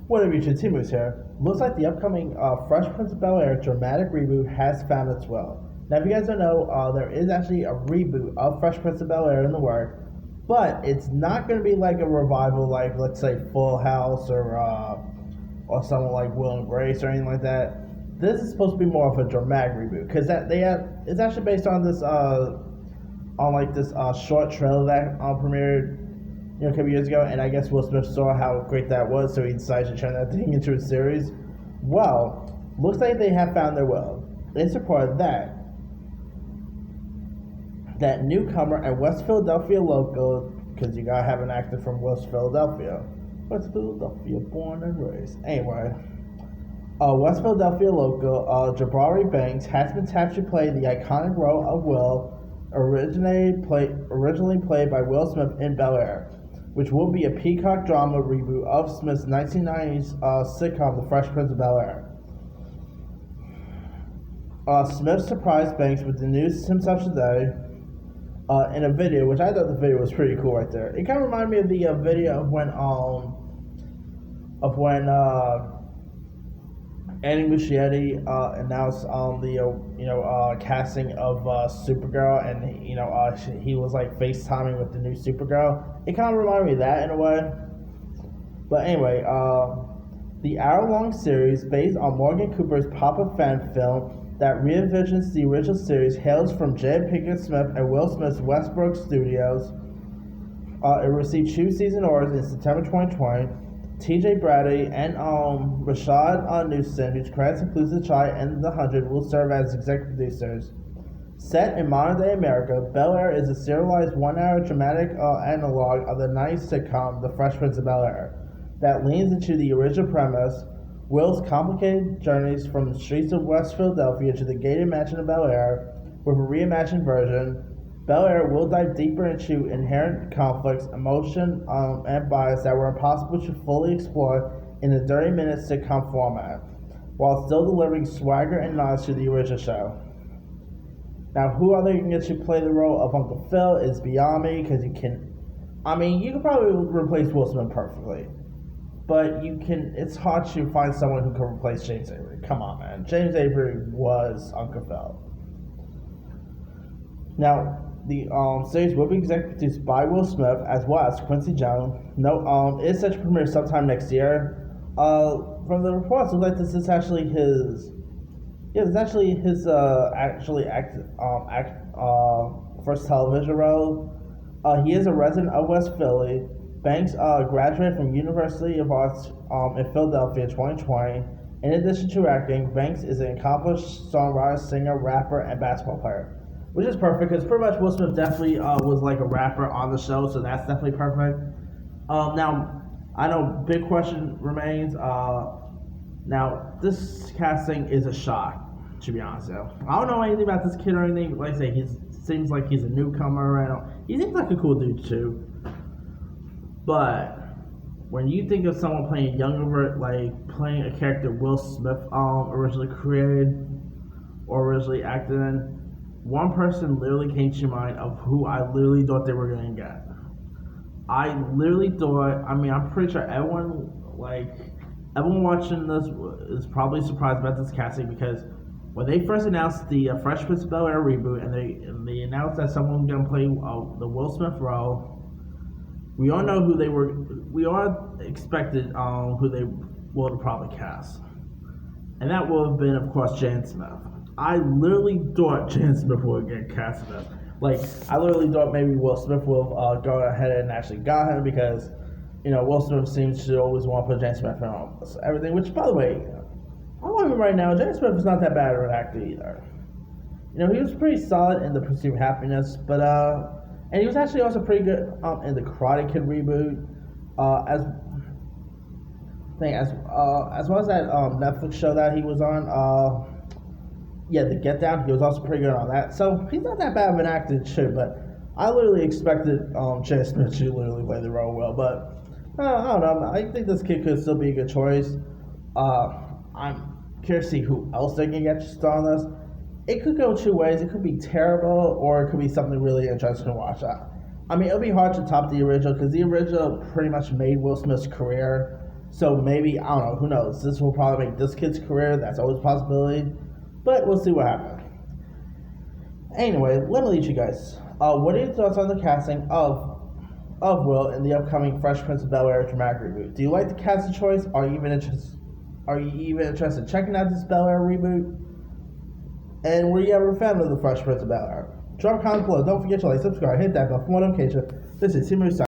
What have you two Timus here? Looks like the upcoming Fresh Prince of Bel-Air dramatic reboot has found its will. Now, if you guys don't know, there is actually a reboot of Fresh Prince of Bel-Air in the work, but it's not going to be like a revival, like let's say Full House or something like Will and Grace or anything like that. This is supposed to be more of a dramatic reboot because it's actually based on this short trailer that premiered a couple years ago, and I guess Will Smith saw how great that was, so he decided to turn that thing into a series. Well, looks like they have found their will. In support of that newcomer and West Philadelphia local, because you gotta have an actor from West Philadelphia. West Philadelphia, born and raised. Anyway, West Philadelphia local Jabari Banks has been tapped to play the iconic role of Will, originally played by Will Smith in Bel-Air, which will be a Peacock drama reboot of Smith's 1990s sitcom The Fresh Prince of Bel-Air. Smith surprised Banks with the news himself today in a video, which I thought the video was pretty cool right there. It kind of reminded me of the video of when Andy Muschietti announced the casting of Supergirl, and he was like FaceTiming with the new Supergirl. It kind of reminded me of that in a way. But anyway, the hour-long series based on Morgan Cooper's Papa fan film that re-envisions the original series hails from J. Pinkett Smith and Will Smith's Westbrook Studios. It received 2 season orders in September 2020. T.J. Brady and Rashad Newson, whose credits include The Chi and The 100, will serve as executive producers. Set in modern-day America, Bel-Air is a serialized 1-hour dramatic analog of the 90s sitcom The Fresh Prince of Bel-Air that leans into the original premise, Will's complicated journeys from the streets of West Philadelphia to the gated mansion of Bel-Air. With a reimagined version, Bel-Air will dive deeper into inherent conflicts, emotion, and bias that were impossible to fully explore in a 30-minute sitcom format, while still delivering swagger and nods to the original show. Now, who are they going to get to play the role of Uncle Phil is beyond me, because you can probably replace Will Smith perfectly, but it's hard to find someone who can replace James Avery. Come on, man. James Avery was Uncle Phil. Now, the series will be executive produced by Will Smith as well as Quincy Jones. It is set to premiere sometime next year. From the reports, it looks like this is actually his. Yeah, it's actually his first television role. He is a resident of West Philly. Banks graduated from University of Arts in Philadelphia in 2020. In addition to acting, Banks is an accomplished songwriter, singer, rapper, and basketball player, which is perfect because pretty much Will Smith definitely was like a rapper on the show, so that's definitely perfect. Now, I know big question remains. Now, this casting is a shock, to be honest. I don't know anything about this kid or anything. Like I say, he seems like he's a newcomer. He seems like a cool dude too. But when you think of someone playing playing a character Will Smith originally created or originally acted in, one person literally came to mind of who I literally thought they were going to get. I literally thought, I'm pretty sure everyone watching this is probably surprised about this casting, because when they first announced the Fresh Prince of Bel-Air reboot and they announced that someone was going to play the Will Smith role, we all know who they were. We all expected who they would probably cast, and that would have been, of course, Jan Smith. I literally thought Jan Smith would get cast in this. I literally thought maybe Will Smith will go ahead and actually got him, because Will Smith seems to always want to put Jan Smith in almost everything. Which, by the way, I love him right now. Jan Smith is not that bad of an actor either. He was pretty solid in The Pursuit of Happiness, but and he was actually also pretty good in the Karate Kid reboot, as well as that Netflix show that he was on. The Get Down. He was also pretty good on that. So he's not that bad of an actor too. But I literally expected Jay Smith to literally play the role well. But I don't know. I think this kid could still be a good choice. I'm curious to see who else they can get to star on this. It could go 2 ways. It could be terrible, or it could be something really interesting to watch. It'll be hard to top the original, because the original pretty much made Will Smith's career. So maybe, I don't know, who knows? This will probably make this kid's career. That's always a possibility. But we'll see what happens. Anyway, let me lead you guys. What are your thoughts on the casting of Will in the upcoming Fresh Prince of Bel-Air dramatic reboot? Do you like the casting choice? Are you even interested in checking out this Bel-Air reboot? And were you ever a fan of the Fresh Prince of Bel-Air? Drop a comment below. Don't forget to like, subscribe, hit that bell for more notifications. This is Simu.